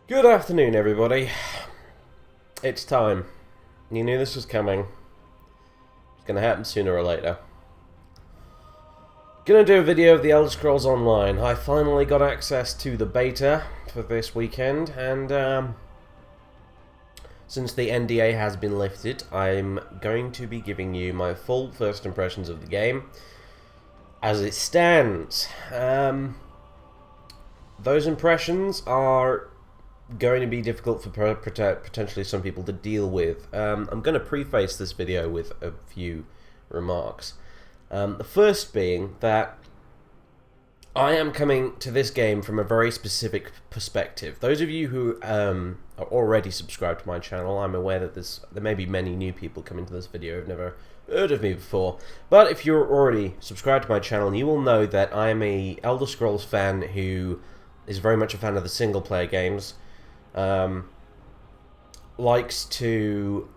Good afternoon, everybody. It's time. You knew this was coming. It's gonna happen sooner or later. Gonna do a video of the Elder Scrolls Online. I finally got access to the beta for this weekend, and since the NDA has been lifted, I'm going to be giving you my full first impressions of the game as it stands. Those impressions are going to be difficult for potentially some people to deal with. I'm going to preface this video with a few remarks. The first being that I am coming to this game from a very specific perspective. Those of you who are already subscribed to my channel, I'm aware that there may be many new people coming to this video who've never heard of me before. But if you're already subscribed to my channel, you will know that I am a Elder Scrolls fan who is very much a fan of the single-player games. Likes to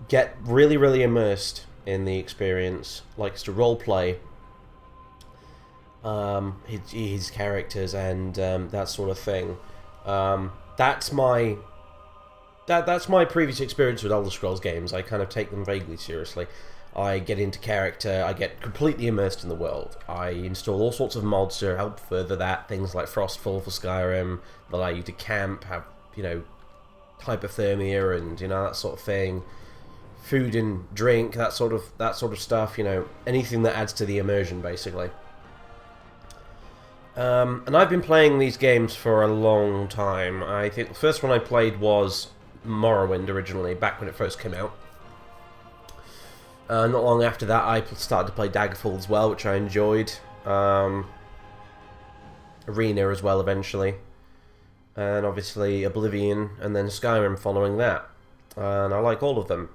get really immersed in the experience, likes to roleplay his characters and that sort of thing. That's my previous experience with Elder Scrolls games. I kind of take them vaguely seriously. I get into character, I get completely immersed in the world. I install all sorts of mods to help further that, things like Frostfall for Skyrim, that allow you to camp, have, you know, hypothermia and, you know, that sort of thing. Food and drink, that sort of stuff, you know, anything that adds to the immersion, basically. And I've been playing these games for a long time. I think the first one I played was Morrowind originally, back when it first came out. Not long after that, I started to play Daggerfall as well, which I enjoyed. Arena as well, eventually. And obviously Oblivion, and then Skyrim following that. And I like all of them.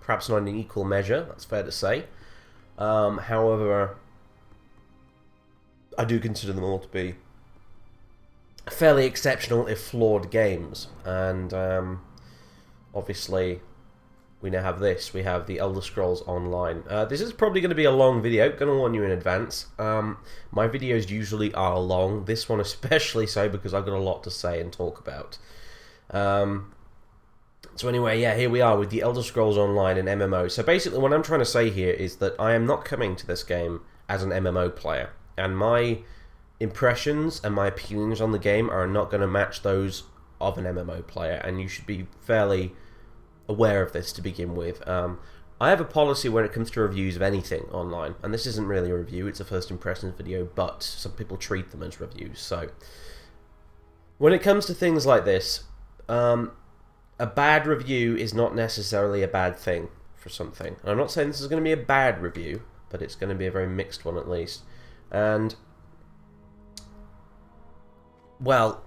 Perhaps not in equal measure, that's fair to say. However, I do consider them all to be fairly exceptional, if flawed, games. And obviously, we now have this. We have the Elder Scrolls Online. This is probably going to be a long video. Going to warn you in advance. My videos usually are long. This one especially so because I've got a lot to say and talk about. So anyway, yeah, here we are with the Elder Scrolls Online and MMO. So basically what I'm trying to say here is that I am not coming to this game as an MMO player. And my impressions and my opinions on the game are not going to match those of an MMO player. And you should be fairly aware of this to begin with. I have a policy when it comes to reviews of anything online, and this isn't really a review, it's a first impressions video, but some people treat them as reviews. So when it comes to things like this, a bad review is not necessarily a bad thing for something. And I'm not saying this is going to be a bad review, but it's going to be a very mixed one at least. And, well,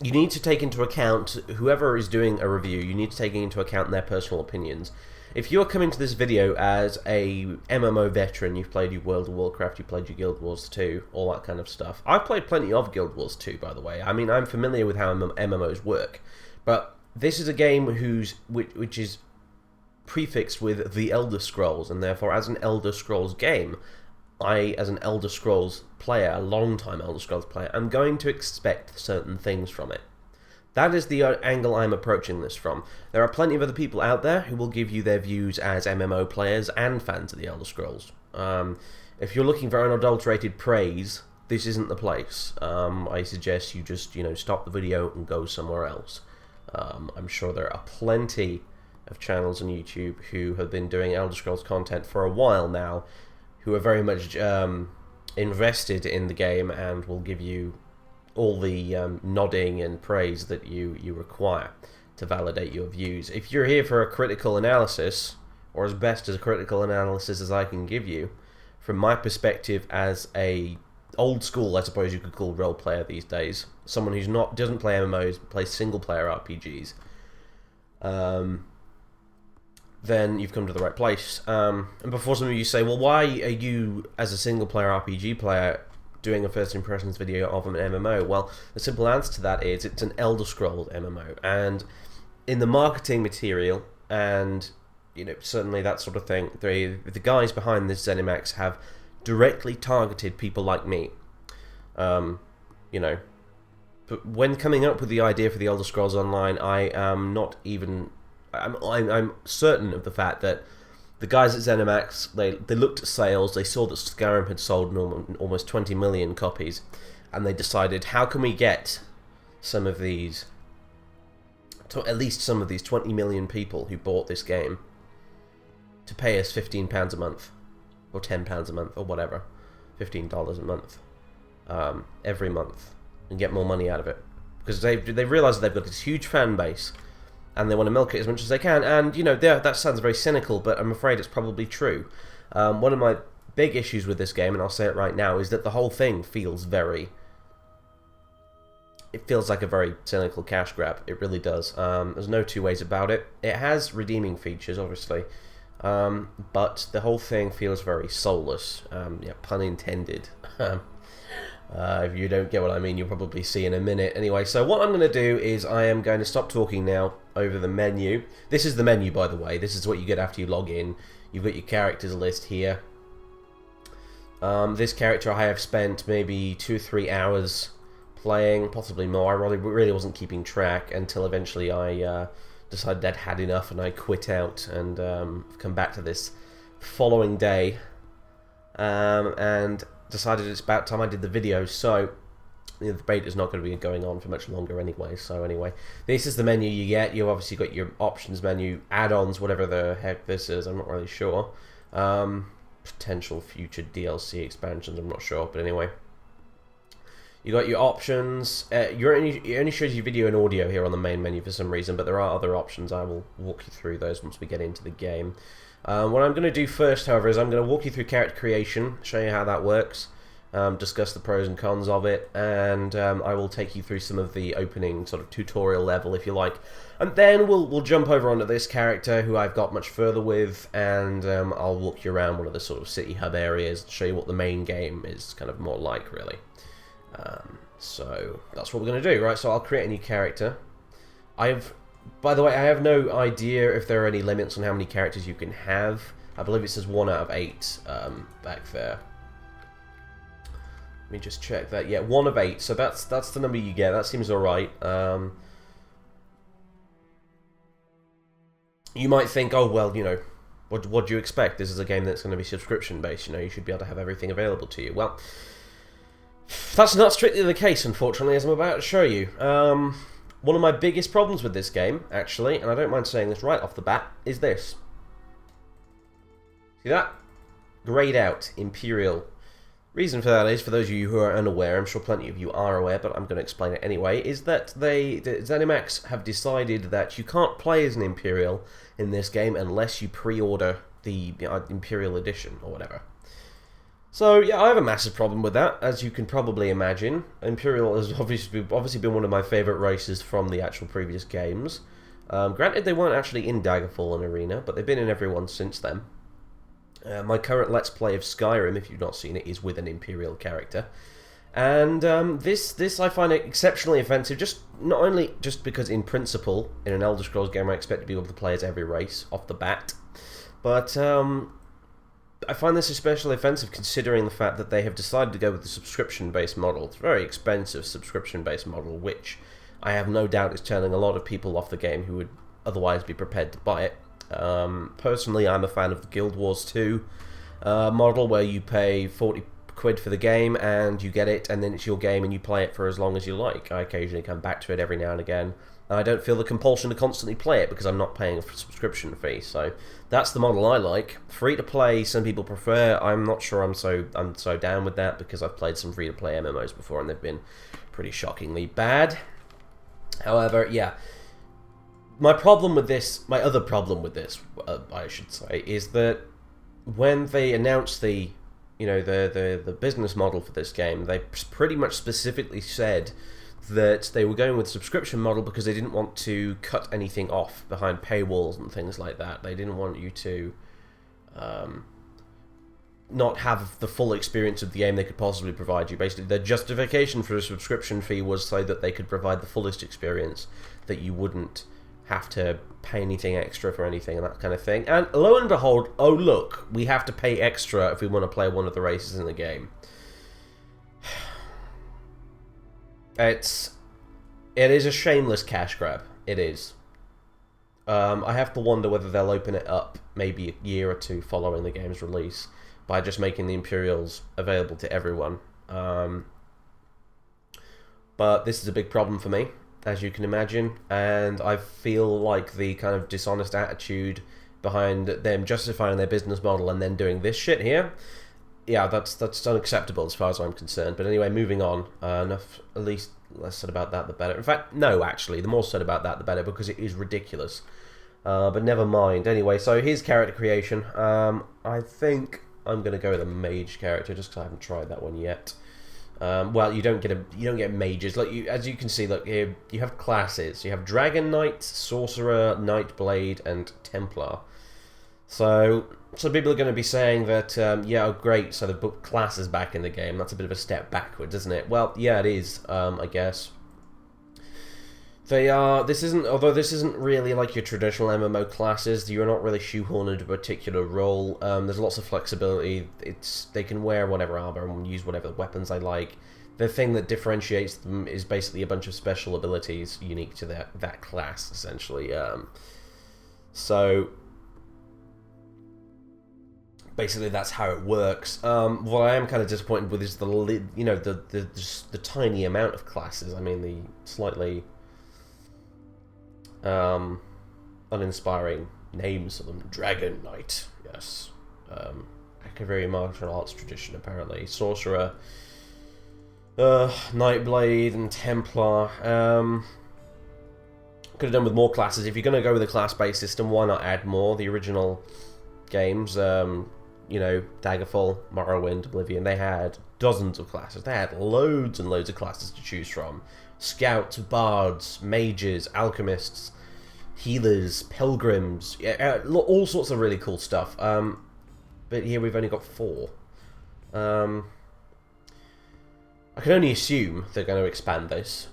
you need to take into account, whoever is doing a review, you need to take into account their personal opinions. If you're coming to this video as a MMO veteran, you've played your World of Warcraft, you've played your Guild Wars 2, all that kind of stuff. I've played plenty of Guild Wars 2, by the way. I mean, I'm familiar with how MMOs work. But this is a game which is prefixed with the Elder Scrolls, and therefore as an Elder Scrolls game, I, as an Elder Scrolls player, a long-time Elder Scrolls player, I'm going to expect certain things from it. That is the angle I'm approaching this from. There are plenty of other people out there who will give you their views as MMO players and fans of the Elder Scrolls. If you're looking for unadulterated praise, this isn't the place. I suggest you just, you know, stop the video and go somewhere else. I'm sure there are plenty of channels on YouTube who have been doing Elder Scrolls content for a while now, who are very much invested in the game and will give you all the nodding and praise that you require to validate your views. If you're here for a critical analysis, or as best as a critical analysis as I can give you, from my perspective as a old school, I suppose you could call role player these days, someone who's doesn't play MMOs, but plays single player RPGs, then you've come to the right place. And before some of you say, well, why are you, as a single player RPG player, doing a first impressions video of an MMO? Well, the simple answer to that is it's an Elder Scrolls MMO, and in the marketing material and, you know, certainly that sort of thing, the guys behind this ZeniMax have directly targeted people like me. You know, But when coming up with the idea for the Elder Scrolls Online, I am not even... I'm certain of the fact that the guys at ZeniMax, they looked at sales, they saw that Skyrim had sold almost 20 million copies, and they decided, how can we get some of these, at least some of these 20 million people who bought this game to pay us £15 a month, or £10 a month, or whatever, $15 a month, every month, and get more money out of it. Because they realise that they've got this huge fan base, and they want to milk it as much as they can. And, you know, that sounds very cynical, but I'm afraid it's probably true. One of my big issues with this game, and I'll say it right now, is that the whole thing feels very... It feels like a very cynical cash grab. It really does. There's no two ways about it. It has redeeming features, obviously, but the whole thing feels very soulless. Yeah, pun intended. If you don't get what I mean, you'll probably see in a minute. Anyway, so what I'm going to do is I am going to stop talking now over the menu. This is the menu, by the way. This is what you get after you log in. You've got your characters list here. This character I have spent maybe 2 or 3 hours playing, possibly more. I really wasn't keeping track until eventually I decided I'd had enough and I quit out and come back to this following day and decided it's about time I did the video. So the debate is not going to be going on for much longer anyway. So anyway, this is the menu you get. You've obviously got your options menu, add-ons, whatever the heck this is, I'm not really sure. Potential future DLC expansions, I'm not sure, but anyway. You got your options. It only shows you video and audio here on the main menu for some reason, but there are other options. I will walk you through those once we get into the game. What I'm going to do first, however, is I'm going to walk you through character creation, show you how that works, discuss the pros and cons of it, and I will take you through some of the opening sort of tutorial level, if you like. And then we'll jump over onto this character who I've got much further with, and I'll walk you around one of the sort of city hub areas, show you what the main game is kind of more like, really. So that's what we're going to do, right? So I'll create a new character. By the way, I have no idea if there are any limits on how many characters you can have. I believe it says 1 out of 8 back there. Let me just check that. Yeah, 1 of 8. So that's the number you get. That seems alright. You might think, oh well, you know, what do you expect? This is a game that's going to be subscription based. You know, you should be able to have everything available to you. Well, that's not strictly the case, unfortunately, as I'm about to show you. One of my biggest problems with this game, actually, and I don't mind saying this right off the bat, is this. See that? Grayed out, Imperial. Reason for that is, for those of you who are unaware, I'm sure plenty of you are aware, but I'm going to explain it anyway, is that the ZeniMax have decided that you can't play as an Imperial in this game unless you pre-order the Imperial Edition, or whatever. So, yeah, I have a massive problem with that, as you can probably imagine. Imperial has obviously been one of my favourite races from the actual previous games. Granted, they weren't actually in Daggerfall and Arena, but they've been in every one since then. My current Let's Play of Skyrim, if you've not seen it, is with an Imperial character. And this I find it exceptionally offensive, not only just because in principle, in an Elder Scrolls game I expect to be able to play as every race off the bat, but I find this especially offensive considering the fact that they have decided to go with the subscription-based model. It's a very expensive subscription-based model, which I have no doubt is turning a lot of people off the game who would otherwise be prepared to buy it. Personally, I'm a fan of the Guild Wars 2 model, where you pay 40 quid for the game and you get it, and then it's your game and you play it for as long as you like. I occasionally come back to it every now and again, and I don't feel the compulsion to constantly play it because I'm not paying a subscription fee. So that's the model I like. Free to play, some people prefer. I'm not sure I'm so down with that, because I've played some free to play MMOs before and they've been pretty shockingly bad. However, yeah, my other problem with this, I should say, is that when they announced the business model for this game, they pretty much specifically said that they were going with a subscription model because they didn't want to cut anything off behind paywalls and things like that. They didn't want you to not have the full experience of the game they could possibly provide you. Basically, their justification for a subscription fee was so that they could provide the fullest experience, that you wouldn't have to pay anything extra for anything and that kind of thing. And lo and behold, oh look, we have to pay extra if we want to play one of the races in the game. It's It is a shameless cash grab. It is. I have to wonder whether they'll open it up maybe a year or two following the game's release by just making the Imperials available to everyone. But this is a big problem for me, as you can imagine, and I feel like the kind of dishonest attitude behind them justifying their business model and then doing this shit here, yeah, that's unacceptable as far as I'm concerned. But anyway, moving on. Enough, at least less said about that, the better. In fact, no, actually, the more said about that, the better, because it is ridiculous. But never mind. Anyway, so here's character creation. I think I'm gonna go with a mage character just because I haven't tried that one yet. Well, you don't get mages. Like as you can see, look here, you have classes. You have Dragon Knight, Sorcerer, Nightblade, and Templar. So people are going to be saying that, yeah, oh, great, so they've put classes back in the game. That's a bit of a step backwards, isn't it? Well, yeah, it is, I guess. They are, although this isn't really like your traditional MMO classes, you're not really shoehorned into a particular role. There's lots of flexibility. They can wear whatever armor and use whatever weapons they like. The thing that differentiates them is basically a bunch of special abilities unique to that class, essentially. So basically, that's how it works. What I am kind of disappointed with is the tiny amount of classes. I mean, the slightly uninspiring names of them. Dragon Knight, yes. A very martial arts tradition, apparently. Sorcerer, Nightblade, and Templar. Could have done with more classes. If you're going to go with a class-based system, why not add more? The original games, you know, Daggerfall, Morrowind, Oblivion, they had dozens of classes. They had loads and loads of classes to choose from. Scouts, bards, mages, alchemists, healers, pilgrims, all sorts of really cool stuff. But here we've only got 4. I can only assume they're going to expand this.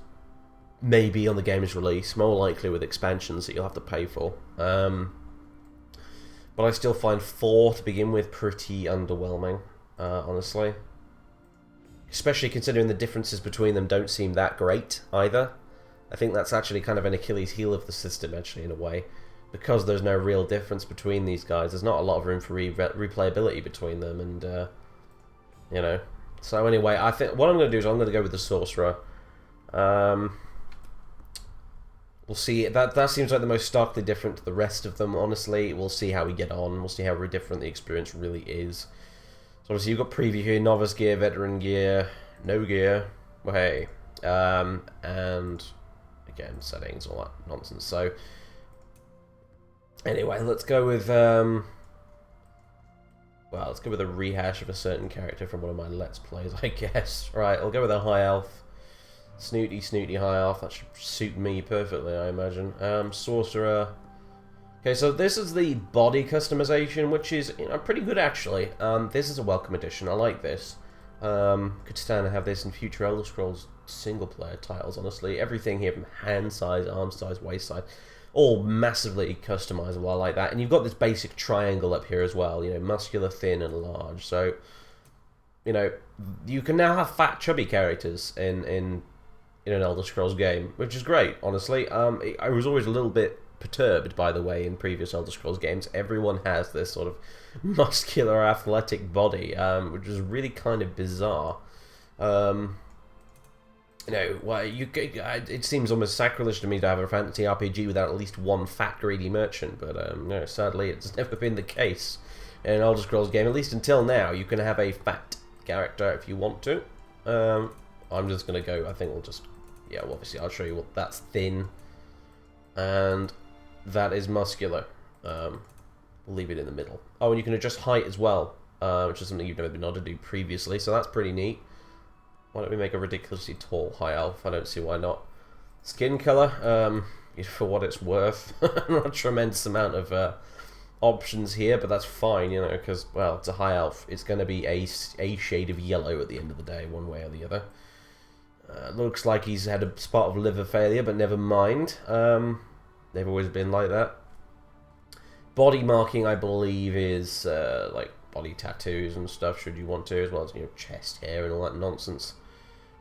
Maybe on the game's release, more likely with expansions that you'll have to pay for. But I still find 4 to begin with pretty underwhelming, honestly. Especially considering the differences between them don't seem that great, either. I think that's actually kind of an Achilles heel of the system, actually, in a way. Because there's no real difference between these guys, there's not a lot of room for replayability between them, and, you know. So anyway, I think what I'm going to do is I'm going to go with the Sorcerer. We'll see. That seems like the most starkly different to the rest of them, honestly. We'll see how we get on. We'll see how different the experience really is. So obviously you've got preview here, novice gear, veteran gear, no gear. Well, hey. And again, settings, all that nonsense. So anyway, let's go with well, let's go with a rehash of a certain character from one of my Let's Plays, I guess. Right, I'll go with a high elf. Snooty high elf. That should suit me perfectly, I imagine. Sorcerer. Okay, so this is the body customization, which is, you know, pretty good actually. This is a welcome addition. I like this. Could stand to have this in future Elder Scrolls single-player titles. Honestly, everything here from hand size, arm size, waist size, all massively customizable. I like that. And you've got this basic triangle up here as well. You know, muscular, thin, and large. So, you know, you can now have fat, chubby characters in an Elder Scrolls game, which is great, honestly. I was always a little bit perturbed, by the way, in previous Elder Scrolls games. Everyone has this sort of muscular, athletic body, which is really kind of bizarre. You know, well, it seems almost sacrilege to me to have a fantasy RPG without at least one fat, greedy merchant, but no, sadly, it's never been the case in an Elder Scrolls game, at least until now. You can have a fat character if you want to. I'm just going to go, I think we'll just, yeah, well, obviously I'll show you what that's thin, and that is muscular. We'll leave it in the middle. Oh, and you can adjust height as well, which is something you've never been able to do previously, so that's pretty neat. Why don't we make a ridiculously tall high elf? I don't see why not. Skin color, for what it's worth. Not a tremendous amount of options here, but that's fine, you know, because, well, it's a high elf. It's going to be a shade of yellow at the end of the day, one way or the other. Looks like he's had a spot of liver failure, but never mind. They've always been like that. Body marking, I believe, is like body tattoos and stuff, should you want to, as well as, you know, chest hair and all that nonsense.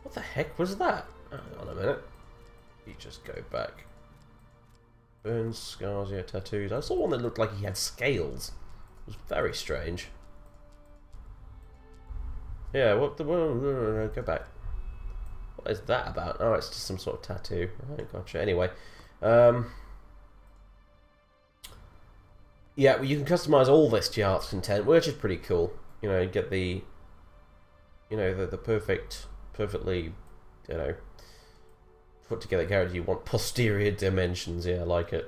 What the heck was that? Hang on a minute. You just go back. Burns, scars, yeah, tattoos. I saw one that looked like he had scales. It was very strange. Yeah, what the... Go back. What is that about? Oh, it's just some sort of tattoo. Right, gotcha. Anyway. Yeah, well, you can customize all this Giart's content, which is pretty cool. You know, get the... You know, the perfectly... You know... Put together character you want. Posterior dimensions. Yeah, I like it.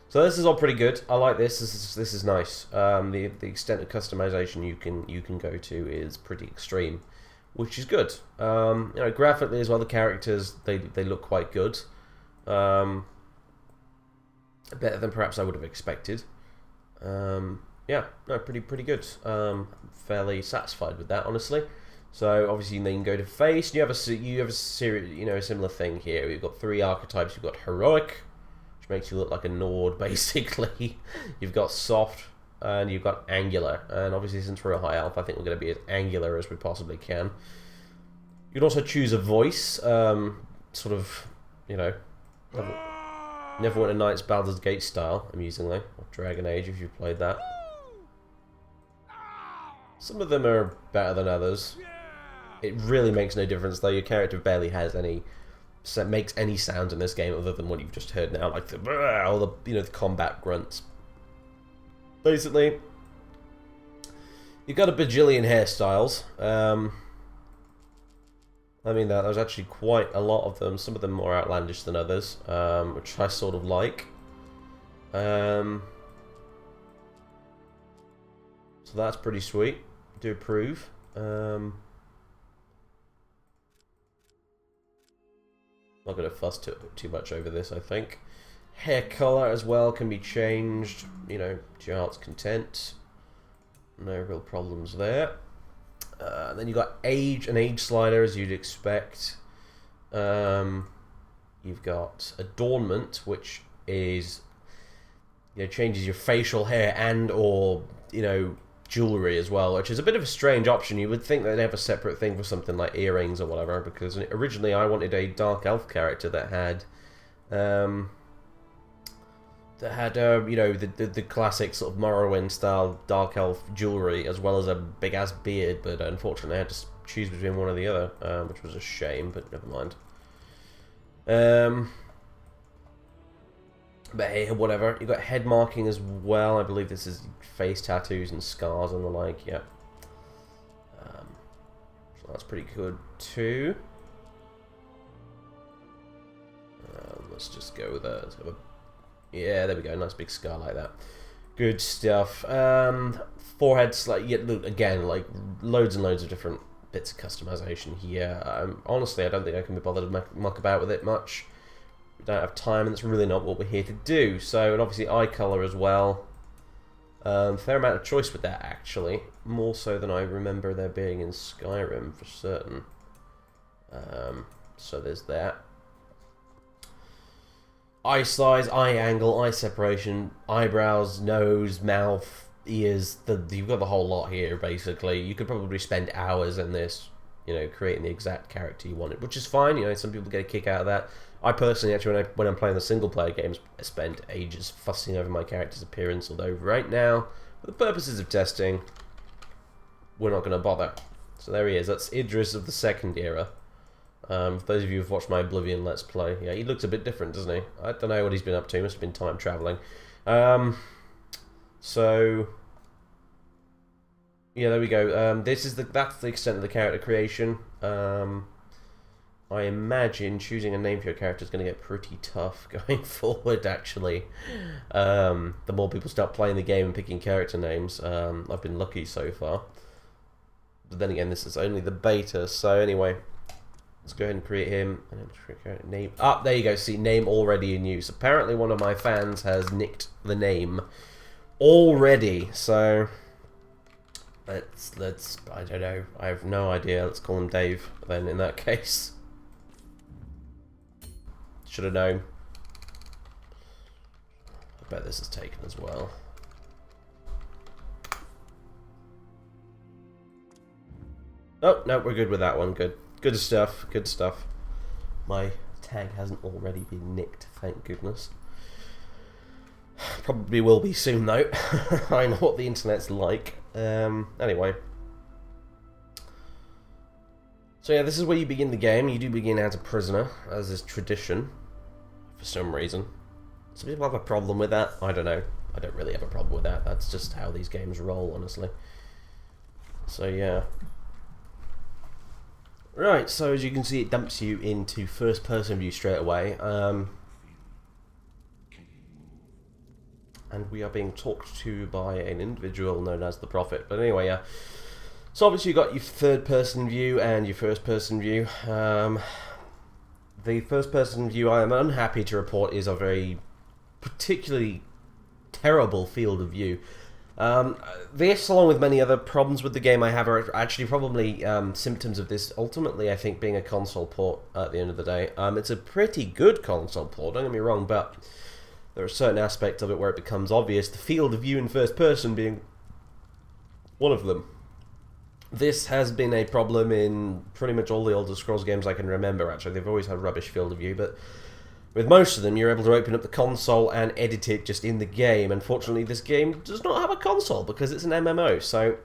So this is all pretty good. I like this. This is nice. The extent of customization you can go to is pretty extreme, which is good. You know, graphically as well, the characters they look quite good. Better than perhaps I would have expected. Yeah, no, pretty good. Fairly satisfied with that, honestly. So obviously then you can go to face. You have a series, you know, a similar thing here. You've got 3 archetypes. You've got heroic, which makes you look like a Nord, basically. You've got soft, and you've got angular. And obviously, since we're a high elf, I think we're going to be as angular as we possibly can. You can also choose a voice, sort of, you know, Neverwinter Nights Baldur's Gate style, amusingly, or Dragon Age if you've played that. Some of them are better than others. It really makes no difference, though. Your character barely has makes any sounds in this game other than what you've just heard now, like the all the, you know, the combat grunts. Basically, you've got a bajillion hairstyles. I mean, there's actually quite a lot of them. Some of them more outlandish than others, which I sort of like. So that's pretty sweet. Do approve. Not going to fuss too much over this, I think. Hair color as well can be changed. You know, Giart's content. No real problems there. Then you've got age, an age slider as you'd expect. You've got adornment, which is, you know, changes your facial hair and or, you know, jewelry as well, which is a bit of a strange option. You would think they'd have a separate thing for something like earrings or whatever, because originally I wanted a dark elf character that had you know, the classic sort of Morrowind style dark elf jewelry as well as a big ass beard, but unfortunately I had to choose between one or the other, which was a shame, but never mind. But hey, whatever. You've got head marking as well. I believe this is face tattoos and scars and the like. Yep. So that's pretty good too. Let's just go with that. Let's have a... Yeah, there we go. Nice big scar like that. Good stuff. Forehead's like, yeah, look, again, like loads and loads of different bits of customization here. Honestly, I don't think I can be bothered to muck about with it much. We don't have time, and that's really not what we're here to do. So, and obviously eye color as well. Fair amount of choice with that, actually. More so than I remember there being in Skyrim, for certain. So there's that. Eye size, eye angle, eye separation, eyebrows, nose, mouth, ears. You've got the whole lot here, basically. You could probably spend hours in this, you know, creating the exact character you wanted, which is fine. You know, some people get a kick out of that. I personally, actually, when I'm playing the single-player games, I spend ages fussing over my character's appearance, although right now, for the purposes of testing, we're not going to bother. So there he is. That's Idris of the Second Era. For those of you who've watched my Oblivion Let's Play, yeah, he looks a bit different, doesn't he? I don't know what he's been up to. He must have been time traveling. So yeah, there we go. That's the extent of the character creation. I imagine choosing a name for your character is going to get pretty tough going forward, actually. The more people start playing the game and picking character names. I've been lucky so far. But then again, this is only the beta, so anyway. Let's go ahead and create him. Name. Ah, there you go. See, name already in use. Apparently one of my fans has nicked the name already, so... Let's... I don't know. I have no idea. Let's call him Dave, then, in that case. Should have known. I bet this is taken as well. Oh, no, we're good with that one. Good. Good stuff, good stuff. My tag hasn't already been nicked, thank goodness. Probably will be soon though. I know what the internet's like. Anyway. So yeah, this is where you begin the game. You do begin as a prisoner, as is tradition, for some reason. Some people have a problem with that. I don't know. I don't really have a problem with that. That's just how these games roll, honestly. So yeah. Right, so as you can see, it dumps you into first-person view straight away. And we are being talked to by an individual known as the Prophet. But anyway, yeah. So obviously you've got your third-person view and your first-person view. The first-person view, I am unhappy to report, is a very particularly terrible field of view. This, along with many other problems with the game I have, are actually probably symptoms of this, ultimately, I think, being a console port at the end of the day. It's a pretty good console port, don't get me wrong, but there are certain aspects of it where it becomes obvious, the field of view in first person being one of them. This has been a problem in pretty much all the Elder Scrolls games I can remember, actually. They've always had rubbish field of view, but with most of them, you're able to open up the console and edit it just in the game. Unfortunately, this game does not have a console because it's an MMO, so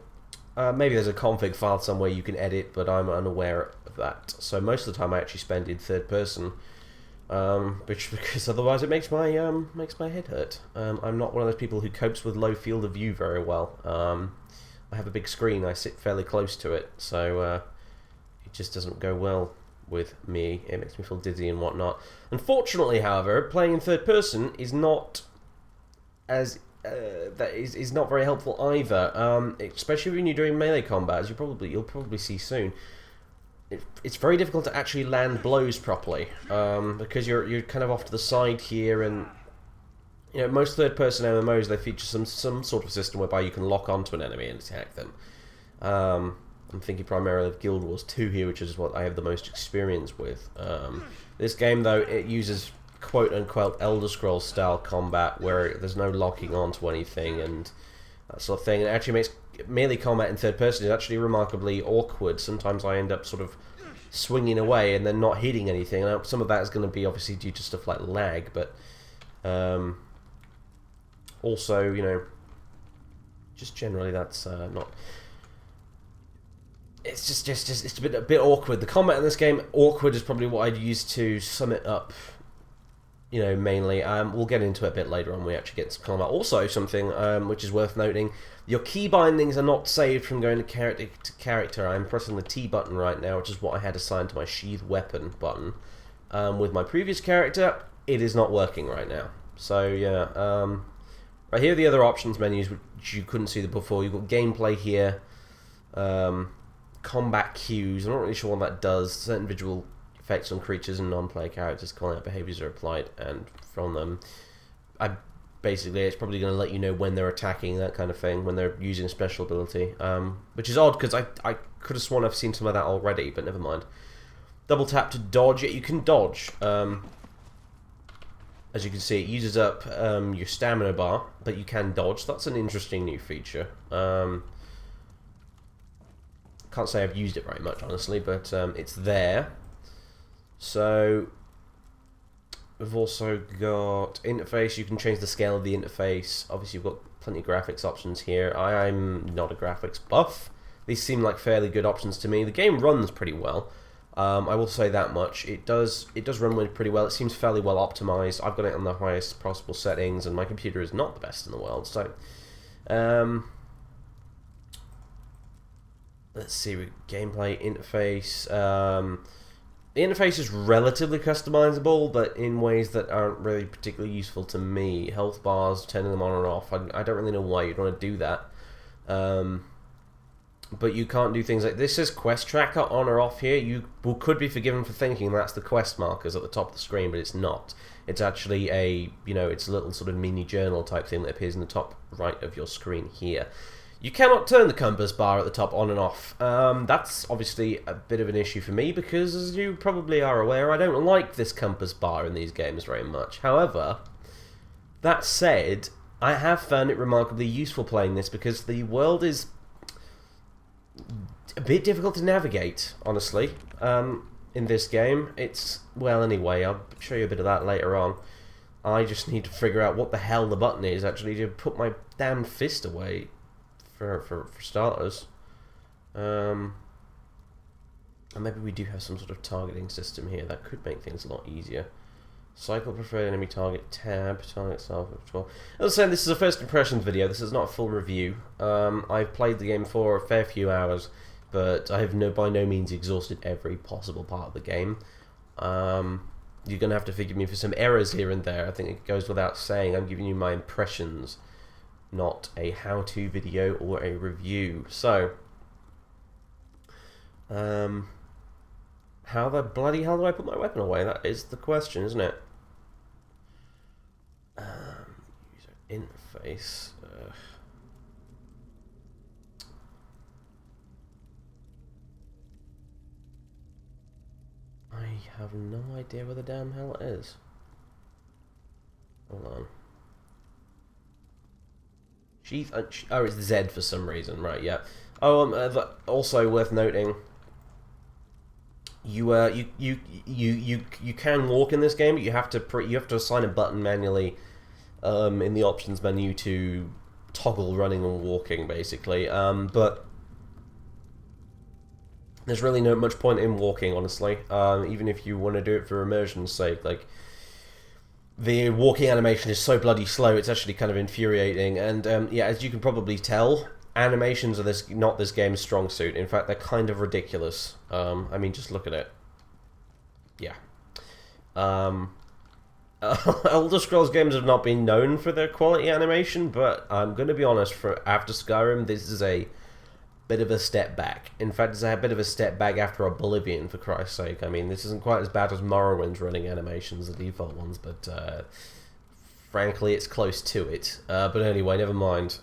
maybe there's a config file somewhere you can edit, but I'm unaware of that. So most of the time I actually spend in third person, because otherwise it makes my head hurt. I'm not one of those people who copes with low field of view very well. I have a big screen, I sit fairly close to it, so it just doesn't go well with me. It makes me feel dizzy and whatnot. Unfortunately, however, playing in third person is not as is not very helpful either. Especially when you're doing melee combat, as you'll probably see soon. It's very difficult to actually land blows properly because you're kind of off to the side here, and you know, most third person MMOs, they feature some sort of system whereby you can lock onto an enemy and attack them. I'm thinking primarily of Guild Wars 2 here, which is what I have the most experience with. This game, though, it uses quote-unquote Elder Scrolls style combat, where there's no locking onto anything and that sort of thing. It actually makes melee combat in third person is actually remarkably awkward. Sometimes I end up sort of swinging away and then not hitting anything. Now, some of that is going to be obviously due to stuff like lag, but also, you know, just generally that's not... It's just it's a bit awkward. The combat in this game, awkward is probably what I'd use to sum it up. You know, mainly. We'll get into it a bit later on when we actually get to combat. Also, something which is worth noting: your key bindings are not saved from going to character. I'm pressing the T button right now, which is what I had assigned to my sheath weapon button. With my previous character, it is not working right now. So yeah, right here are the other options menus, which you couldn't see before. You've got gameplay here. Combat cues. I'm not really sure what that does. Certain visual effects on creatures and non-player characters, calling out behaviors are applied, and from them, basically it's probably going to let you know when they're attacking, that kind of thing, when they're using a special ability, which is odd because I could have sworn I've seen some of that already, but never mind. Double tap to dodge. Yeah, you can dodge. As you can see, it uses up your stamina bar, but you can dodge. That's an interesting new feature. Can't say I've used it very much, honestly, but it's there. So we've also got interface. You can change the scale of the interface. Obviously, you've got plenty of graphics options here. I'm not a graphics buff. These seem like fairly good options to me. The game runs pretty well. I will say that much. It does run pretty well. It seems fairly well optimized. I've got it on the highest possible settings, and my computer is not the best in the world. So, let's see, gameplay interface. The interface is relatively customizable, but in ways that aren't really particularly useful to me. Health bars, turning them on and off. I don't really know why you'd want to do that. But you can't do things like this. Says quest tracker on or off here. You could be forgiven for thinking that's the quest markers at the top of the screen, but it's not. It's actually it's a little sort of mini journal type thing that appears in the top right of your screen here. You cannot turn the compass bar at the top on and off. That's obviously a bit of an issue for me because, as you probably are aware, I don't like this compass bar in these games very much. However, that said, I have found it remarkably useful playing this because the world is a bit difficult to navigate, honestly, in this game. It's, well, anyway, I'll show you a bit of that later on. I just need to figure out what the hell the button is, actually, to put my damn fist away, for starters. And maybe we do have some sort of targeting system here. That could make things a lot easier. Cycle preferred enemy target tab, target self. Well, as I said, this is a first impressions video. This is not a full review. I've played the game for a fair few hours, but I have by no means exhausted every possible part of the game. You're going to have to forgive me for some errors here and there. I think it goes without saying. I'm giving you my impressions, not a how-to video or a review. So, how the bloody hell do I put my weapon away? That is the question, isn't it? User interface. I have no idea where the damn hell it is. Hold on. Sheath. Oh, it's Z for some reason, right? Yeah. Oh, also worth noting. You can walk in this game, but you have to assign a button manually in the options menu to toggle running and walking, basically. But there's really no much point in walking, honestly. Even if you want to do it for immersion's sake, like the walking animation is so bloody slow, it's actually kind of infuriating. And yeah, as you can probably tell, animations are not this game's strong suit. In fact, they're kind of ridiculous. I mean, just look at it. Yeah. Elder Scrolls games have not been known for their quality animation, but I'm going to be honest, after Skyrim, this is a bit of a step back. In fact, it's a bit of a step back after Oblivion, for Christ's sake. I mean, this isn't quite as bad as Morrowind's running animations, the default ones, but frankly, it's close to it. But anyway, never mind.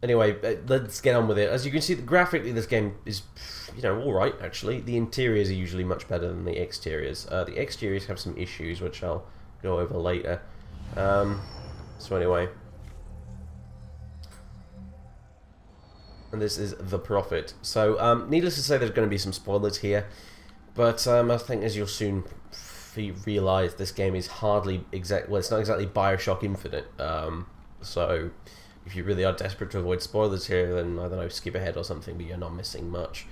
Anyway, let's get on with it. As you can see, graphically, this game is, you know, alright, actually. The interiors are usually much better than the exteriors. The exteriors have some issues, which I'll go over later. So anyway. And this is The Prophet. So, needless to say, there's going to be some spoilers here. But I think, as you'll soon realise, this game is hardly well, it's not exactly Bioshock Infinite. So if you really are desperate to avoid spoilers here, then, I don't know, skip ahead or something, but you're not missing much.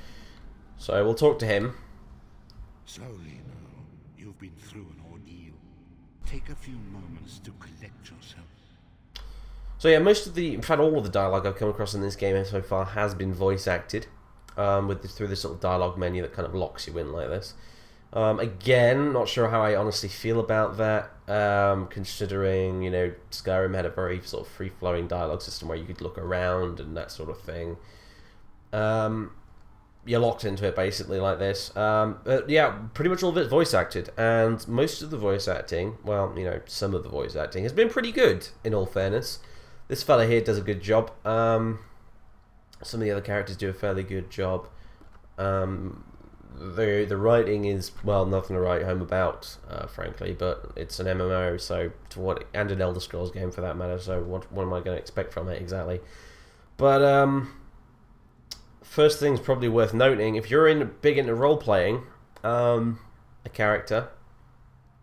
So we'll talk to him. Slowly now, you've been through an ordeal. Take a few moments to collect yourself. So yeah, in fact all of the dialogue I've come across in this game so far has been voice acted, through this little dialogue menu that kind of locks you in like this. Again, not sure how I honestly feel about that, considering, you know, Skyrim had a very sort of free-flowing dialogue system where you could look around and that sort of thing. You're locked into it basically like this. But yeah, pretty much all of it voice acted, and most of the voice acting, well, you know, some of the voice acting has been pretty good, in all fairness. This fella here does a good job. Some of the other characters do a fairly good job. The writing is, well, nothing to write home about, frankly, but it's an MMO, so and an Elder Scrolls game for that matter, so what am I going to expect from it exactly? But first thing's probably worth noting, if you're big into role-playing a character,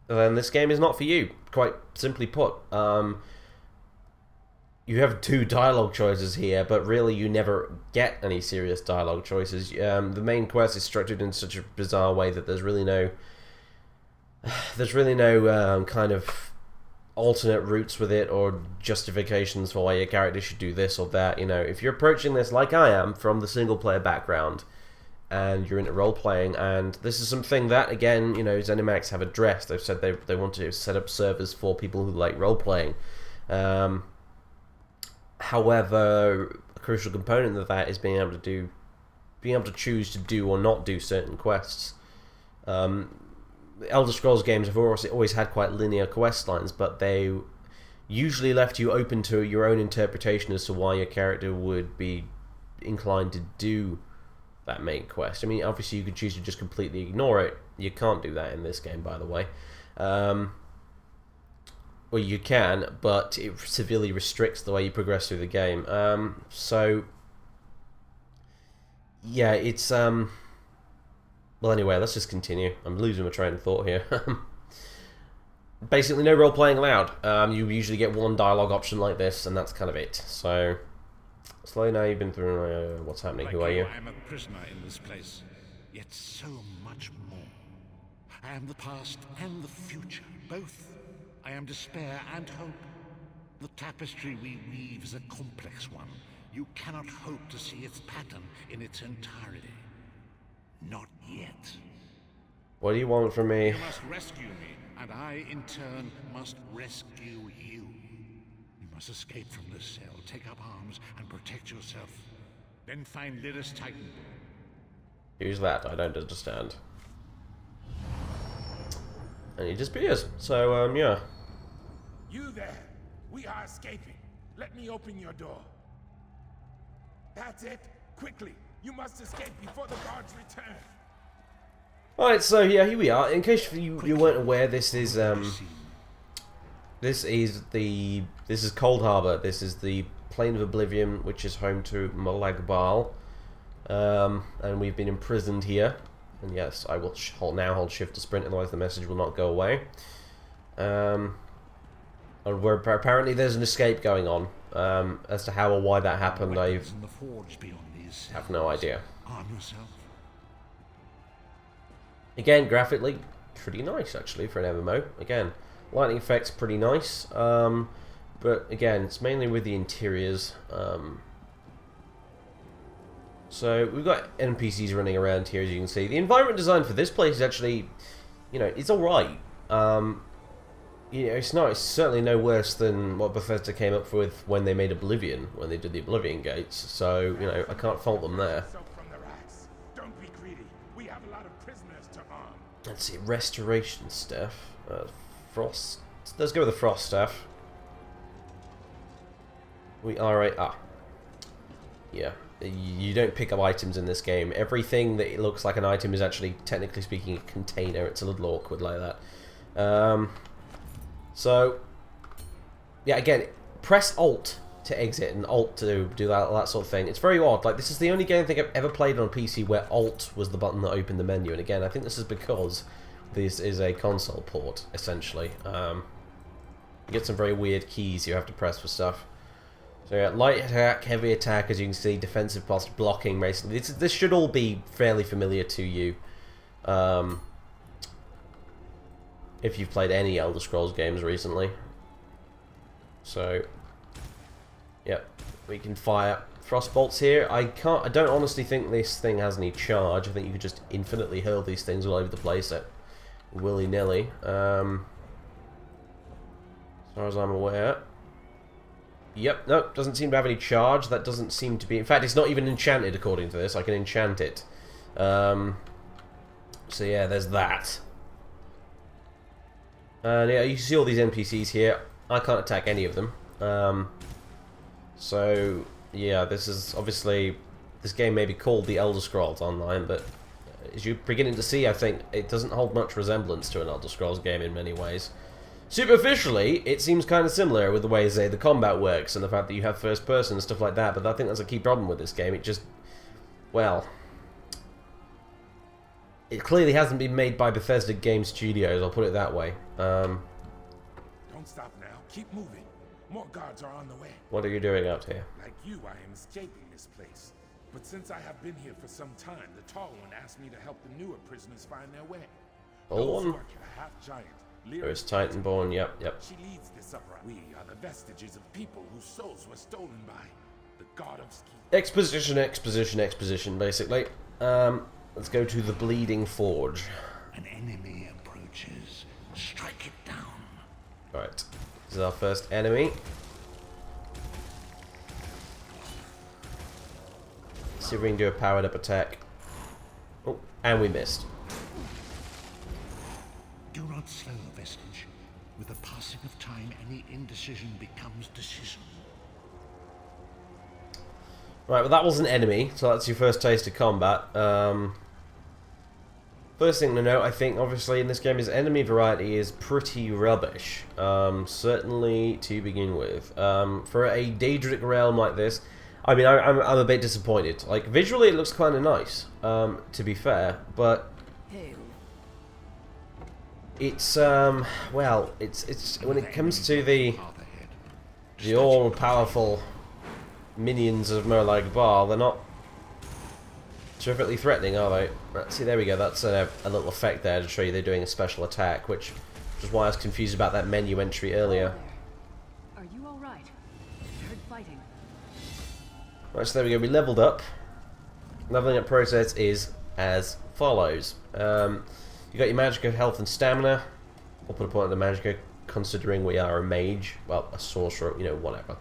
then this game is not for you, quite simply put. You have two dialogue choices here, but really you never get any serious dialogue choices. The main quest is structured in such a bizarre way that there's really no kind of alternate routes with it or justifications for why your character should do this or that. You know, if you're approaching this like I am from the single player background and you're into role playing, and this is something that, again, you know, ZeniMax have addressed. They've said they want to set up servers for people who like role playing. However, a crucial component of that is being able to choose to do or not do certain quests. Elder Scrolls games have always had quite linear quest lines, but they usually left you open to your own interpretation as to why your character would be inclined to do that main quest. I mean, obviously you could choose to just completely ignore it. You can't do that in this game, by the way. Well, you can, but it severely restricts the way you progress through the game. So yeah, it's well, anyway, let's just continue. I'm losing my train of thought here. Basically, no role playing allowed. You usually get one dialogue option like this, and that's kind of it. So, slowly now you've been through. What's happening? Who are you? I am a prisoner in this place, yet so much more. I am the past and the future, both. I am despair and hope. The tapestry we weave is a complex one. You cannot hope to see its pattern in its entirety. Not yet. What do you want from me? You must rescue me, and I, in turn, must rescue you. You must escape from this cell, take up arms, and protect yourself. Then find Lyrus Titan. Who's that? I don't understand. And he disappears. So, yeah. You there! We are escaping. Let me open your door. That's it. Quickly! You must escape before the guards return. Alright, so yeah, here we are. In case you weren't aware, this is Cold Harbor. This is the Plane of Oblivion, which is home to Molag and we've been imprisoned here. And yes, I will now hold shift to sprint, otherwise the message will not go away. Apparently there's an escape going on. As to how or why that happened, I have no idea. Arm yourself. Again, graphically, pretty nice actually for an MMO. Again, lighting effects pretty nice. But again, it's mainly with the interiors. So we've got NPCs running around here, as you can see. The environment design for this place is actually, you know, it's alright. You know, it's certainly no worse than what Bethesda came up with when they made Oblivion, when they did the Oblivion gates. So, you know, I can't fault them there. Don't be greedy. We have a lot of prisoners to arm. Let's see, restoration stuff. Frost. Let's go with the frost stuff. We are yeah. You don't pick up items in this game. Everything that looks like an item is actually, technically speaking, a container. It's a little awkward like that. So, yeah, again, press Alt to exit and Alt to do that sort of thing. It's very odd. Like, this is the only game I think I've ever played on a PC where Alt was the button that opened the menu. And again, I think this is because this is a console port, essentially. You get some very weird keys you have to press for stuff. So yeah, light attack, heavy attack, as you can see, defensive whilst blocking, basically. This should all be fairly familiar to you. If you've played any Elder Scrolls games recently. So, yep, we can fire frost bolts here. I don't honestly think this thing has any charge. I think you could just infinitely hurl these things all over the place at willy-nilly. As far as I'm aware. Yep, no, doesn't seem to have any charge. That doesn't seem to be... In fact, it's not even enchanted according to this. I can enchant it. So yeah, there's that. And yeah, you see all these NPCs here. I can't attack any of them. So yeah, this is obviously... This game may be called The Elder Scrolls Online, but as you're beginning to see, I think it doesn't hold much resemblance to an Elder Scrolls game in many ways. Superficially, it seems kind of similar with the way, say, the combat works and the fact that you have first person and stuff like that, but I think that's a key problem with this game. It just... Well... It clearly hasn't been made by Bethesda Game Studios, I'll put it that way. Don't stop now. Keep moving. More guards are on the way. What are you doing out here? Like you, I am escaping this place. But since I have been here for some time, the tall one asked me to help the newer prisoners find their way. Tall one? A half-giant. There's Titanborn, yep. She leads this uprising. We are the vestiges of people whose souls were stolen by the god of Ski. Exposition, basically. Let's go to the Bleeding Forge. An enemy approaches. Strike it down. Alright. This is our first enemy. See if we can do a powered up attack. Oh, and we missed. Do not slow, Vestige. With the passing of time, any indecision becomes decision. Right, well that was an enemy, so that's your first taste of combat. First thing to note, I think, obviously, in this game is enemy variety is pretty rubbish. Certainly to begin with. For a Daedric realm like this, I mean, I'm a bit disappointed. Like, visually it looks kind of nice, to be fair, but it's, well, it's when it comes to the all-powerful minions of Molag Bal, they're not terrifically threatening, are they? Right, see, there we go, that's a little effect there to show you they're doing a special attack, which is why I was confused about that menu entry earlier. Are you alright? I heard fighting. Right, so there we go, we leveled up. Leveling up process is as follows. You got your Magicka health and stamina. I'll put a point on the Magicka, considering we are a mage. Well, a sorcerer, you know, whatever.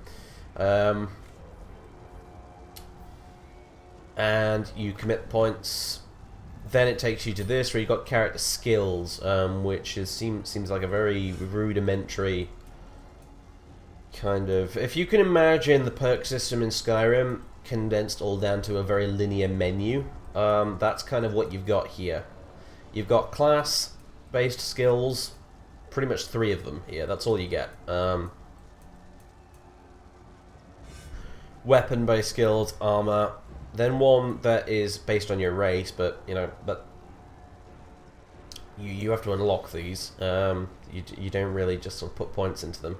And you commit points. Then it takes you to this, where you've got character skills, which seems like a very rudimentary kind of... If you can imagine the perk system in Skyrim condensed all down to a very linear menu, that's kind of what you've got here. You've got class-based skills, pretty much 3 of them here, that's all you get. Weapon-based skills, armor, then one that is based on your race, but, you know, you have to unlock these. You don't really just sort of put points into them.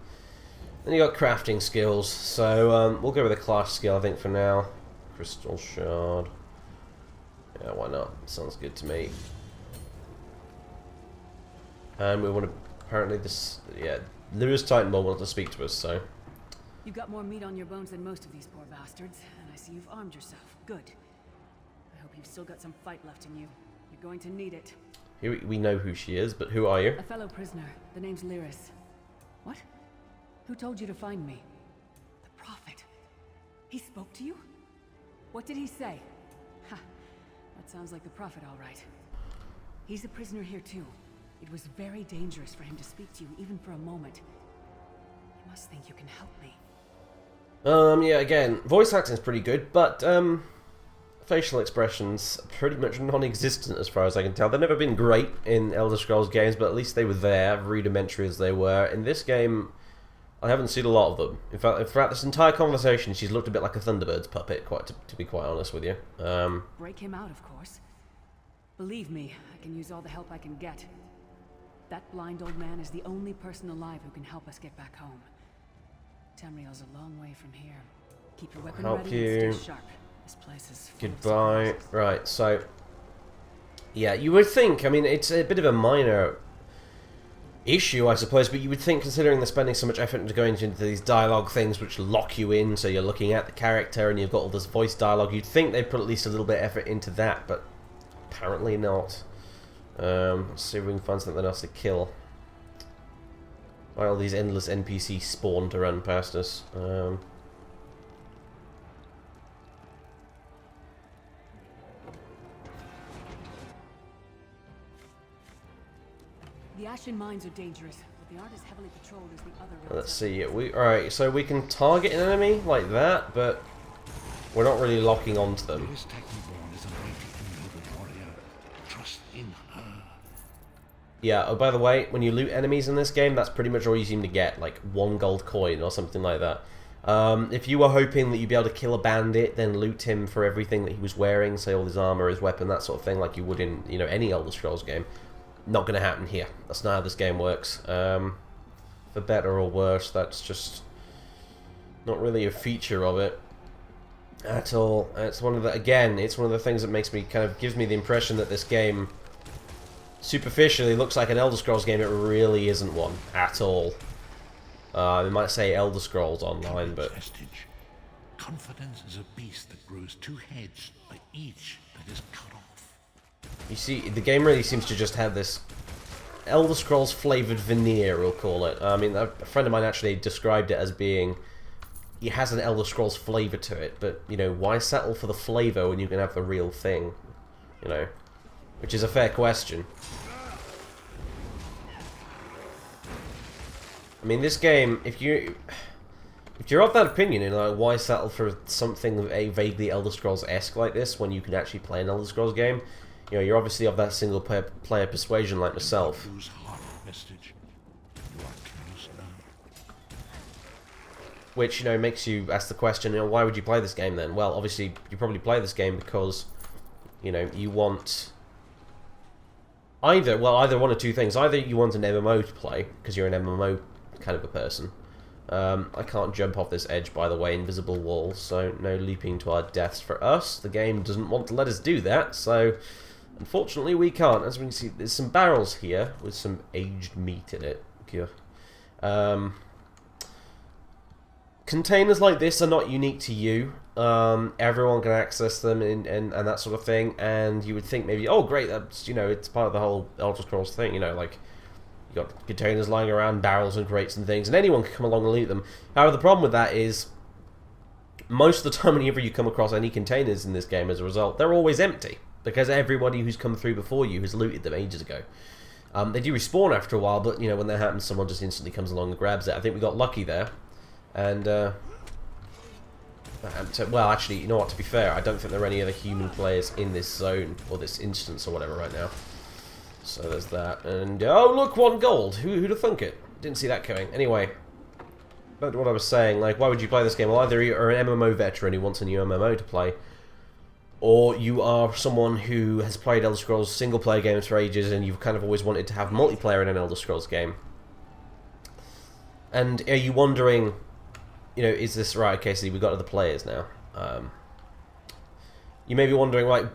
Then you got crafting skills, so we'll go with a class skill, I think, for now. Crystal Shard. Yeah, why not? Sounds good to me. And we want to... Apparently this... Yeah, Lewis Titanball wants to speak to us, so... You've got more meat on your bones than most of these poor bastards, and I see you've armed yourself. Good. I hope you've still got some fight left in you. You're going to need it. Here we know who she is, but who are you? A fellow prisoner. The name's Lyris. What? Who told you to find me? The Prophet. He spoke to you? What did he say? Ha. That sounds like the Prophet, all right. He's a prisoner here, too. It was very dangerous for him to speak to you, even for a moment. You must think you can help me. Yeah, again, voice acting's pretty good, but, facial expressions are pretty much non-existent as far as I can tell. They've never been great in Elder Scrolls games, but at least they were there, rudimentary as they were. In this game, I haven't seen a lot of them. In fact, throughout this entire conversation, she's looked a bit like a Thunderbird's puppet, to be quite honest with you. Break him out, of course. Believe me, I can use all the help I can get. That blind old man is the only person alive who can help us get back home. Tamriel's a long way from here. Keep your weapon ready and stay sharp. This place is full of Goodbye. surprises. Right, so... Yeah, you would think, I mean, it's a bit of a minor issue, I suppose, but you would think, considering they're spending so much effort into going into these dialogue things which lock you in, so you're looking at the character and you've got all this voice dialogue, you'd think they'd put at least a little bit of effort into that, but apparently not. Let's see if we can find something else to kill. While these endless NPCs spawn to run past us. The Ashen Mines are dangerous, but the art is heavily patrolled as the other roads. Let's see. Alright, so we can target an enemy like that, but we're not really locking onto them. This Titanborn is a mighty and noble warrior. Trust in her. Yeah, oh, by the way, when you loot enemies in this game, that's pretty much all you seem to get, like 1 gold coin or something like that. If you were hoping that you'd be able to kill a bandit, then loot him for everything that he was wearing, say all his armor, his weapon, that sort of thing, like you would in, you know, any Elder Scrolls game, not going to happen here. That's not how this game works. For better or worse, that's just not really a feature of it at all. It's one of the, again, it's one of the things that makes me kind of gives me the impression that this game superficially looks like an Elder Scrolls game. It really isn't one at all. They might say Elder Scrolls Online, but Vestige. Confidence is a beast that grows 2 heads by each that is cut off. you see, the game really seems to just have this Elder Scrolls flavored veneer, we'll call it. I mean, a friend of mine actually described it as being, it has an Elder Scrolls flavor to it, but, you know, why settle for the flavor when you can have the real thing? You know, which is a fair question. I mean, this game, if you're of that opinion, and like, why settle for something vaguely Elder Scrolls-esque like this when you can actually play an Elder Scrolls game? You know, you're obviously of that single player persuasion like myself. Lose heart, Vestige. You are close now. Which, you know, makes you ask the question, you know, why would you play this game then? Well, obviously, you probably play this game because, you know, you want either one or two things. Either you want an MMO to play, because you're an MMO kind of a person. I can't jump off this edge, by the way, invisible walls, so no leaping to our deaths for us. The game doesn't want to let us do that, so unfortunately we can't. As we can see, there's some barrels here with some aged meat in it. Containers like this are not unique to you. Everyone can access them and that sort of thing, and you would think maybe, oh great, that's, you know, it's part of the whole Elder Scrolls thing, you know, like, you got containers lying around, barrels and crates and things, and anyone can come along and loot them. However, the problem with that is, most of the time whenever you come across any containers in this game as a result, they're always empty, because everybody who's come through before you has looted them ages ago. They do respawn after a while, but, you know, when that happens, someone just instantly comes along and grabs it. I think we got lucky there. And, well, actually, you know what, to be fair, I don't think there are any other human players in this zone, or this instance, or whatever, right now. So there's that, and, oh, look, 1 gold! Who'd have thunk it? Didn't see that coming. Anyway, back to what I was saying, like, why would you play this game? Well, either you're an MMO veteran who wants a new MMO to play, or you are someone who has played Elder Scrolls single-player games for ages, and you've kind of always wanted to have multiplayer in an Elder Scrolls game. And are you wondering, you know, is this right? Okay, so we've got other players now. You may be wondering, like,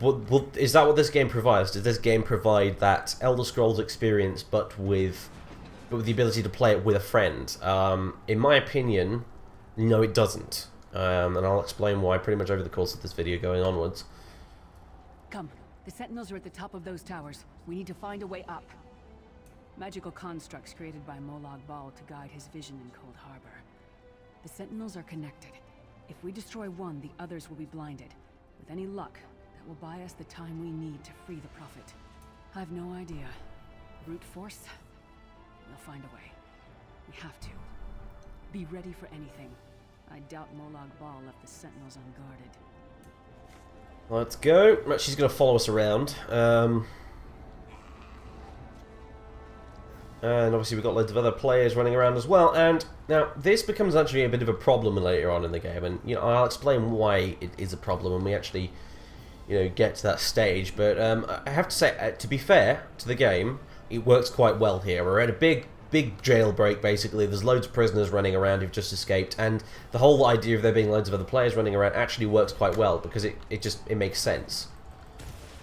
is that what this game provides? Does this game provide that Elder Scrolls experience, but with the ability to play it with a friend? In my opinion, no, it doesn't. And I'll explain why pretty much over the course of this video going onwards. Come, the Sentinels are at the top of those towers. We need to find a way up. Magical constructs created by Molag Bal to guide his vision in Cold Harbor. The Sentinels are connected. If we destroy one, the others will be blinded. With any luck, that will buy us the time we need to free the Prophet. I've no idea. Brute force? We'll find a way. We have to. Be ready for anything. I doubt Molag Bal left the Sentinels unguarded. Let's go. Right, she's going to follow us around. And obviously we've got loads of other players running around as well. And now this becomes actually a bit of a problem later on in the game, and you know, I'll explain why it is a problem when we actually, you know, get to that stage. But I have to say, to be fair to the game, it works quite well here. We're at a big jailbreak basically. There's loads of prisoners running around who've just escaped, and the whole idea of there being loads of other players running around actually works quite well because it makes sense.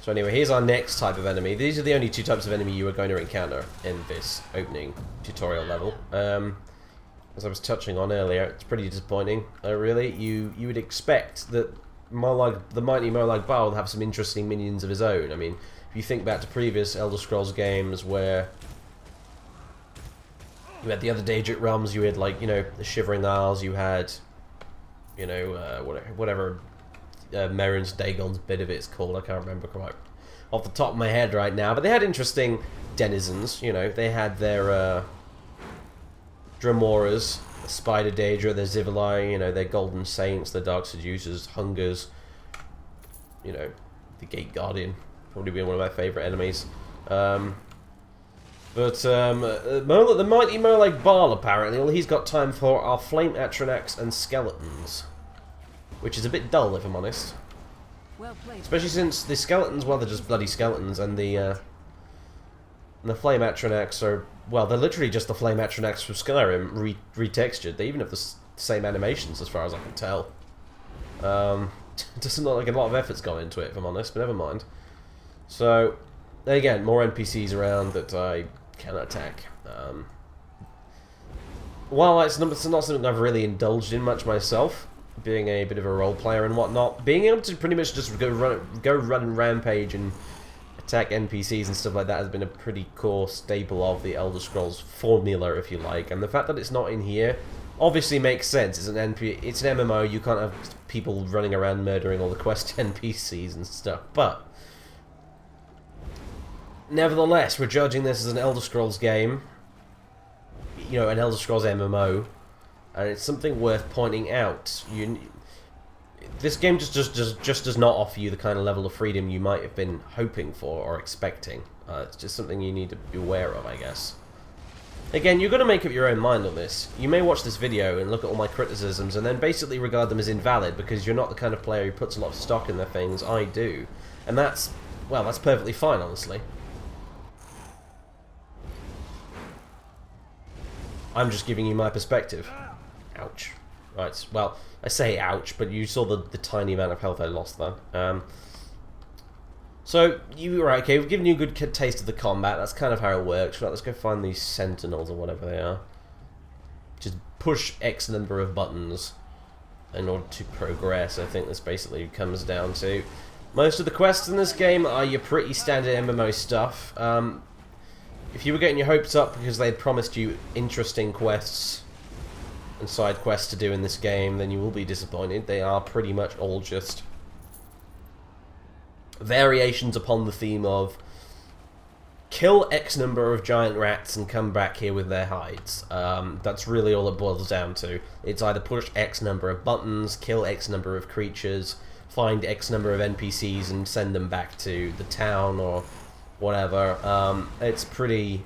So anyway, here's our next type of enemy. These are the only 2 types of enemy you are going to encounter in this opening tutorial level. As I was touching on earlier, it's pretty disappointing, really. You would expect that the mighty Molag Bal would have some interesting minions of his own. I mean, if you think back to previous Elder Scrolls games where you had the other Daedric realms, you had, like, you know, the Shivering Isles, you had, you know, whatever Merrin's Dagon's bit of it's called, I can't remember quite off the top of my head right now, but they had interesting denizens, you know. They had their Dramoras, the Spider Daedra, their Zivili, you know, their Golden Saints, the Dark Seducers, Hungers, you know, the Gate Guardian, probably been one of my favourite enemies. The mighty Molag Bal, apparently, well, he's got time for our Flame Atronax and Skeletons, which is a bit dull, if I'm honest. Well played. Especially since the skeletons, well, they're just bloody skeletons, and the Flame Atronax are, well, they're literally just the Flame Atronax from Skyrim, retextured. They even have the same animations, as far as I can tell. It doesn't look like a lot of effort's gone into it, if I'm honest, but never mind. So, again, more NPCs around that I can attack. While it's not something I've really indulged in much myself, being a bit of a role player and whatnot, being able to pretty much just go run rampage and attack NPCs and stuff like that has been a pretty core staple of the Elder Scrolls formula, if you like. And the fact that it's not in here obviously makes sense. It's an MMO. You can't have people running around murdering all the quest NPCs and stuff. But nevertheless, we're judging this as an Elder Scrolls game. You know, an Elder Scrolls MMO. And it's something worth pointing out. This game just does not offer you the kind of level of freedom you might have been hoping for or expecting. It's just something you need to be aware of, I guess. Again, you're going to make up your own mind on this. You may watch this video and look at all my criticisms and then basically regard them as invalid because you're not the kind of player who puts a lot of stock in their things. I do. And that's, well, that's perfectly fine, honestly. I'm just giving you my perspective. Ouch. Right, well, I say ouch, but you saw the tiny amount of health I lost there. So, right, okay, we've given you a good taste of the combat, that's kind of how it works. Right, let's go find these sentinels or whatever they are. Just push X number of buttons in order to progress, I think this basically comes down to. Most of the quests in this game are your pretty standard MMO stuff. If you were getting your hopes up because they'd promised you interesting quests and side quests to do in this game, then you will be disappointed. They are pretty much all just variations upon the theme of kill X number of giant rats and come back here with their hides. That's really all it boils down to. It's either push X number of buttons, kill X number of creatures, find X number of NPCs and send them back to the town or whatever. It's pretty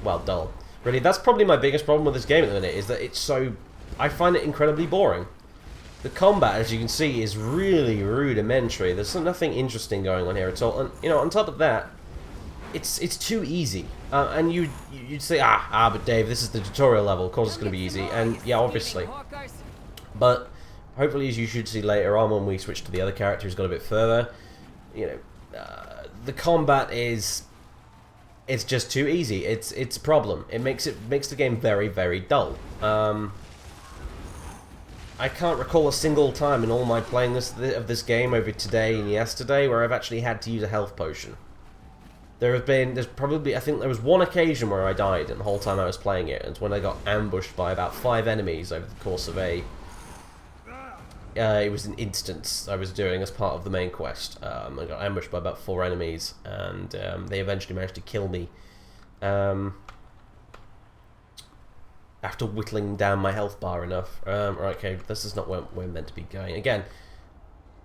well, dull. Really, that's probably my biggest problem with this game at the minute, is that it's so, I find it incredibly boring. The combat, as you can see, is really rudimentary. There's nothing interesting going on here at all. And, you know, on top of that, it's too easy. And you'd say, but Dave, this is the tutorial level. Of course it's going to be easy. And, yeah, obviously. But, hopefully, as you should see later on when we switch to the other character who's got a bit further, you know, the combat is... It's just too easy. It's a problem. It makes the game very, very dull. I can't recall a single time in all my playing of this game over today and yesterday where I've actually had to use a health potion. There's probably, I think there was one occasion where I died and the whole time I was playing it, and it's when I got ambushed by about 5 enemies over the course of it was an instance I was doing as part of the main quest. I got ambushed by about 4 enemies, and they eventually managed to kill me. After whittling down my health bar enough. Right, okay, this is not where we're meant to be going. Again,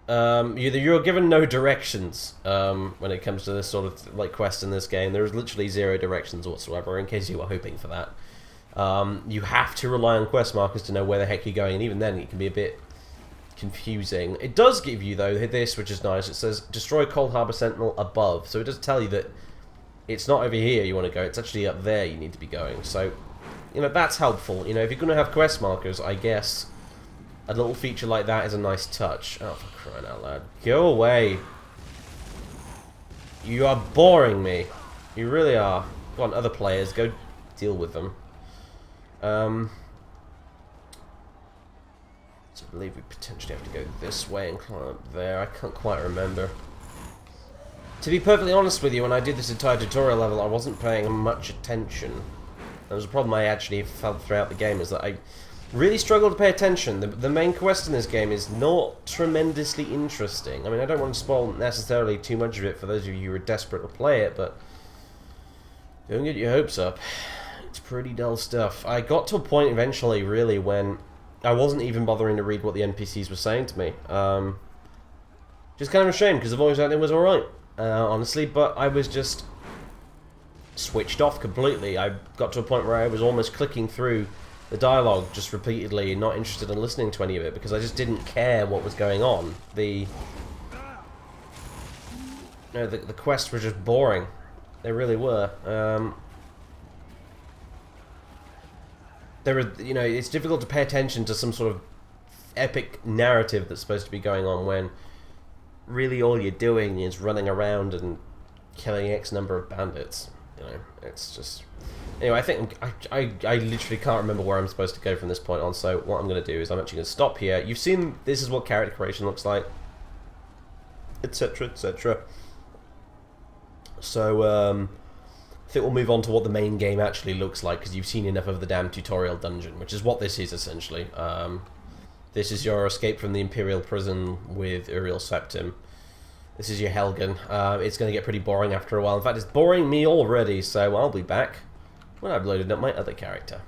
you're given no directions when it comes to this sort of like quest in this game. There is literally 0 directions whatsoever, in case you were hoping for that. You have to rely on quest markers to know where the heck you're going, and even then it can be a bit confusing. It does give you, though, this, which is nice. It says, destroy Cold Harbor Sentinel above. So it does tell you that it's not over here you want to go, it's actually up there you need to be going. So, you know, that's helpful. You know, if you're going to have quest markers, I guess a little feature like that is a nice touch. Oh, for crying out loud. Go away. You are boring me. You really are. Go on, other players, go deal with them. So I believe we potentially have to go this way and climb up there. I can't quite remember. To be perfectly honest with you, when I did this entire tutorial level, I wasn't paying much attention. There was a problem I actually felt throughout the game, is that I really struggled to pay attention. The main quest in this game is not tremendously interesting. I mean, I don't want to spoil necessarily too much of it for those of you who are desperate to play it, but don't get your hopes up. It's pretty dull stuff. I got to a point eventually, really, when I wasn't even bothering to read what the NPCs were saying to me. Just kind of a shame, because the voice acting was alright, honestly, but I was just switched off completely. I got to a point where I was almost clicking through the dialogue just repeatedly, not interested in listening to any of it, because I just didn't care what was going on. The quests were just boring. They really were. You know, it's difficult to pay attention to some sort of epic narrative that's supposed to be going on when really all you're doing is running around and killing X number of bandits. You know, it's just... Anyway, I think I literally can't remember where I'm supposed to go from this point on, so what I'm going to do is I'm actually going to stop here. You've seen this is what character creation looks like, etc, etc. So, I think we'll move on to what the main game actually looks like, because you've seen enough of the damn tutorial dungeon, which is what this is, essentially. This is your escape from the Imperial prison with Uriel Septim. This is your Helgen. It's going to get pretty boring after a while. In fact, it's boring me already, so I'll be back when I've loaded up my other character.